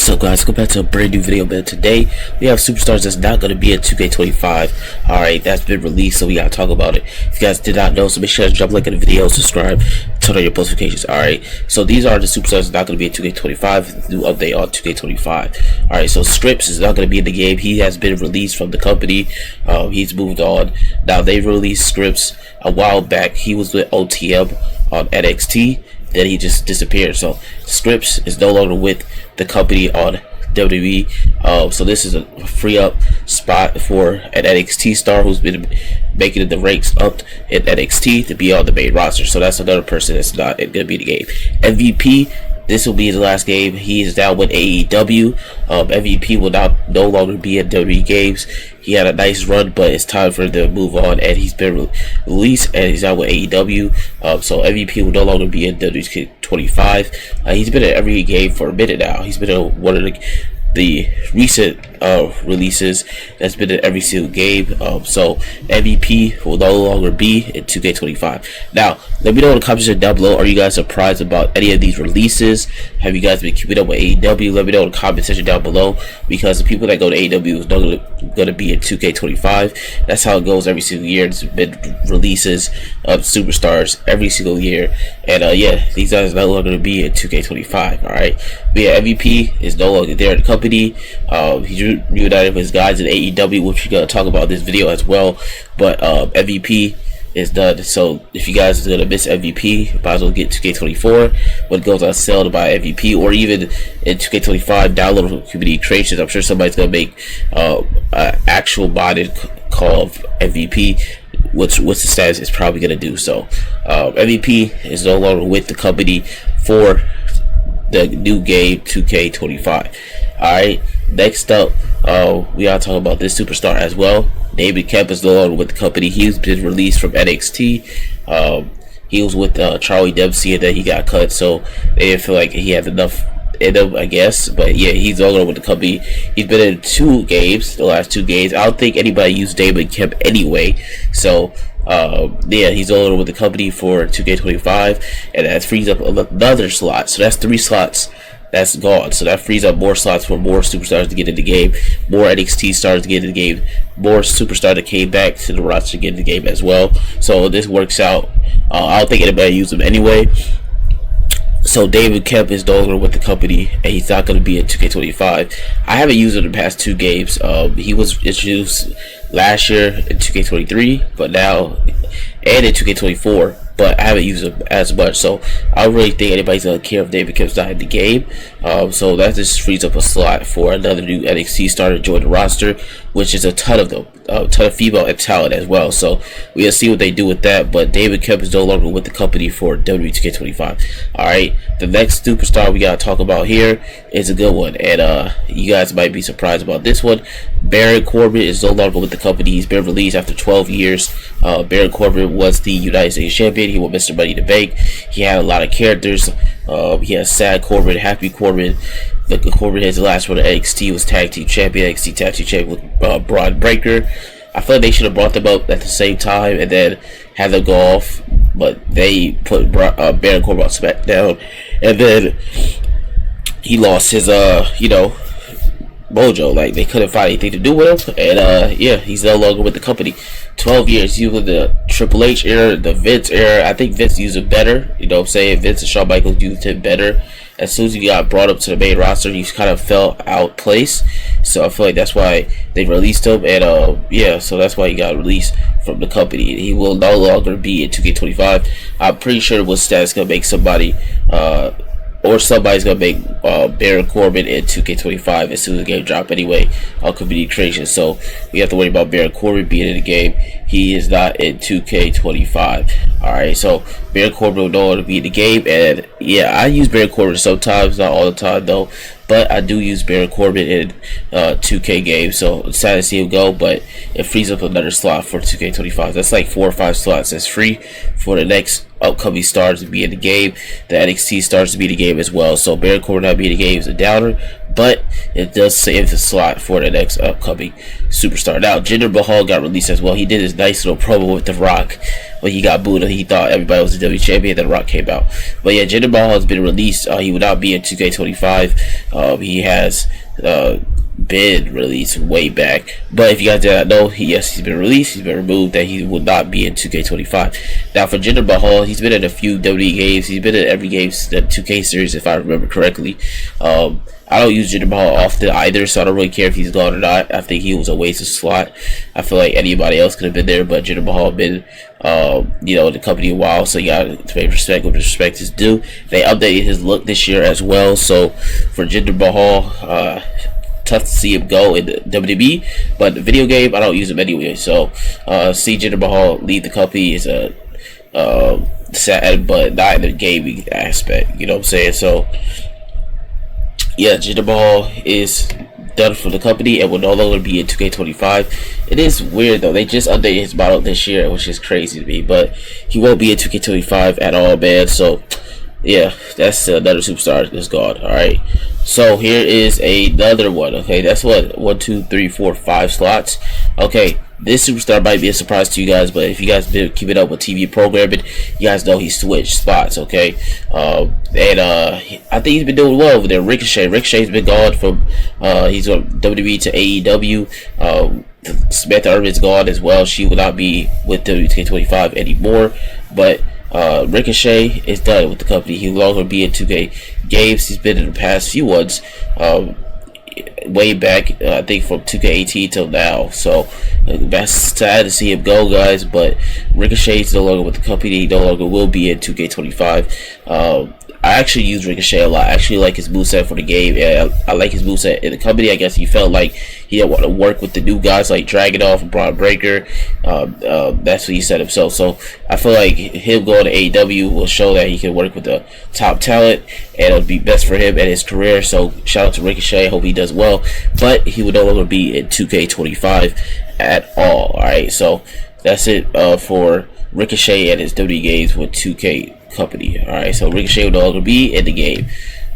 What's up, guys? Welcome back to a brand new video, man. Today we have superstars that's not going to be in 2K25. Alright, that's been released, so we gotta talk about it. If you guys did not know, so make sure to drop a like in the video, subscribe, turn on your post notifications. Alright, so these are the superstars that's not going to be in 2K25. New update on 2K25. Alright, so Scripps is not going to be in the game. He has been released from the company. He's moved on. Now, they released Scripps a while back. He was with OTM on NXT. Then he just disappeared. So Scripps is no longer with the company on WWE. So this is a free up spot for an NXT star who's been making the ranks up in NXT to be on the main roster. So that's another person that's not going to be in the game. MVP, this will be his last game. He is now with AEW. MVP will no longer be in WWE games. He had a nice run, but it's time for him to move on, and he's been released, and he's now with AEW. So MVP will no longer be in WWE25. He's been in every game for a minute now. He's been in one of the recent releases that's been in every single game. So MVP will no longer be in 2K25. Now, let me know in the comments down below, are you guys surprised about any of these releases? Have you guys been keeping up with AEW? Let me know in the comment section down below, because the people that go to AEW is not going to be in 2K25. That's how it goes every single year. There's been releases of superstars every single year, and yeah, these guys are no longer going to be in 2K25. Alright, but yeah, MVP is no longer there in the company. He reunited with his guys in AEW, which we're going to talk about in this video as well. But MVP is done. So if you guys are going to miss MVP, might as well get 2K24 when it goes on sale to buy MVP, or even in 2K25 download community creations. I'm sure somebody's going to make an actual modded call of MVP, which the status is probably going to do. So MVP is no longer with the company for the new game 2K25. Alright, next up, we gotta talk about this superstar as well. David Kemp is no longer with the company. He's been released from NXT. He was with Charlie Dempsey, and then he got cut, so they didn't feel like he had enough in him, I guess. But yeah, he's no longer with the company. He's been in two games, the last two games. I don't think anybody used David Kemp anyway, so yeah, he's no longer with the company for 2K25, and that frees up another slot. So that's 3 slots that's gone. So that frees up more slots for more superstars to get in the game, more NXT stars to get in the game, more superstars that came back to the roster to get in the game as well. So this works out. I don't think anybody used him anyway. So David Kemp is no longer with the company, and he's not going to be in 2K25. I haven't used him in the past 2 games. He was introduced last year in 2K23, but now, and in 2K24, but I haven't used him as much. So I don't really think anybody's going to care if David Kemp's not in the game. So that just frees up a slot for another new NXT star to join the roster, which is a ton of them, a ton of female and talent as well. So we'll see what they do with that. But David Kemp is no longer with the company for WWE2K25. Alright, the next superstar we gotta talk about here is a good one, and you guys might be surprised about this one. Baron Corbin is no longer with the company. He's been released after 12 years. Baron Corbin was the United States Champion. He was Mr. Money in the Bank. He had a lot of characters. He had Sad Corbin, Happy Corbin. Corbin, his last one at NXT, was Tag Team Champion. NXT Tag Team Champion with Braun Breaker. I feel like they should have brought them up at the same time and then had them go off, but they put Baron Corbin on SmackDown, and then he lost his mojo. Like, they couldn't find anything to do with him, and yeah, he's no longer with the company. 12 years. He was in the Triple H era, the Vince era. I think Vince used him better. You know what I'm saying? Vince and Shawn Michaels used him better. As soon as he got brought up to the main roster, he kind of fell out place. So I feel like that's why they released him, and yeah, so that's why he got released from the company. He will no longer be in 2K25. I'm pretty sure what stats gonna make somebody or somebody's gonna make Baron Corbin in 2K25 as soon as the game drop anyway on community creation. So we have to worry about Baron Corbin being in the game. He is not in 2K25. Alright, so Baron Corbin will no longer be in the game, and yeah, I use Baron Corbin sometimes, not all the time though, but I do use Baron Corbin in 2K games, so it's sad to see him go, but it frees up another slot for 2K25. That's like 4 or 5 slots that's free for the next upcoming stars to be in the game, the NXT stars to be in the game as well. So Baron Corbin not being in the game is a downer, but it does save the slot for the next upcoming superstar. Now, Jinder Mahal got released as well. He did his nice little promo with The Rock when he got booed and he thought everybody was the WWE champion. Then Rock came out. But yeah, Jinder Mahal has been released. He will not be in 2K25. He has been released way back. But if you guys did not know, he's been released. He's been removed. That he will not be in 2K25. Now for Jinder Mahal, he's been in a few WWE games. He's been in every game since the 2K series, if I remember correctly. I don't use Jinder Mahal often either, so I don't really care if he's gone or not. I think he was a waste of slot. I feel like anybody else could have been there, but Jinder Mahal been, in the company a while, so you got to pay respect when respect is due. They updated his look this year as well, so for Jinder Mahal, tough to see him go in the WWE, but the video game, I don't use him anyway. So see Jinder Mahal leave the company is a sad, but not in the gaming aspect. You know what I'm saying? So yeah, Jinder Mahal is done for the company and will no longer be in 2K25. It is weird though, they just updated his model this year, which is crazy to me, but he won't be in 2K25 at all, man. So yeah, that's another superstar that's gone. Alright, so here is another one. Okay, that's what 1, 2, 3, 4, 5 slots. Okay, this superstar might be a surprise to you guys, but if you guys been keeping up with TV programming, you guys know he switched spots. Okay, and I think he's been doing well over there. Ricochet's been gone from he's on WWE to AEW. Samantha Irvin's gone as well. She will not be with WK25 anymore, but Ricochet is done with the company. He will no longer be in 2K games. He's been in the past few ones, way back, I think from 2K18 till now. So that's sad to see him go, guys. But Ricochet is no longer with the company. He no longer will be in 2K25. I actually use Ricochet a lot. I actually like his moveset for the game, and I like his moveset in the company. I guess he felt like he didn't want to work with the new guys like Dragunov and Braun Breaker. That's what he said himself. So I feel like him going to AEW will show that he can work with the top talent, and it'll be best for him and his career. So shout out to Ricochet. I hope he does well. But he will no longer be in 2K25 at all. Alright, so that's it for Ricochet and his WWE games with 2K company. Alright, so Ricochet will no longer be in the game,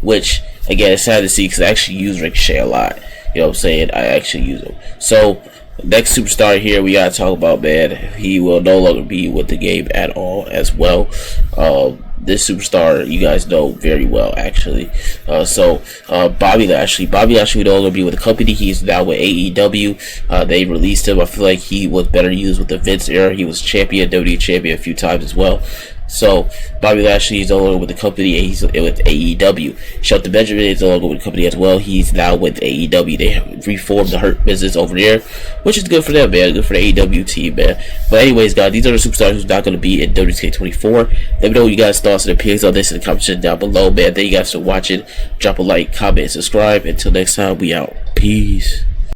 which again is sad to see because I actually use Ricochet a lot. You know what I'm saying? I actually use him. So next superstar here we gotta talk about, man. He will no longer be with the game at all as well. This superstar you guys know very well, actually. Bobby Lashley will no longer be with the company. He's now with AEW. They released him. I feel like he was better used with the Vince era. He was champion, WWE champion a few times as well. So Bobby Lashley is no longer with the company, and he's with AEW. Shelton Benjamin is no longer with the company as well. He's now with AEW. They have reformed the Hurt Business over there, which is good for them, man. Good for the AEW team, man. But anyways, guys, these are the superstars who's not going to be in WK24. Let me know what you guys' thoughts and opinions on this in the comment section down below, man. Thank you guys for watching. Drop a like, comment, and subscribe. Until next time, we out. Peace.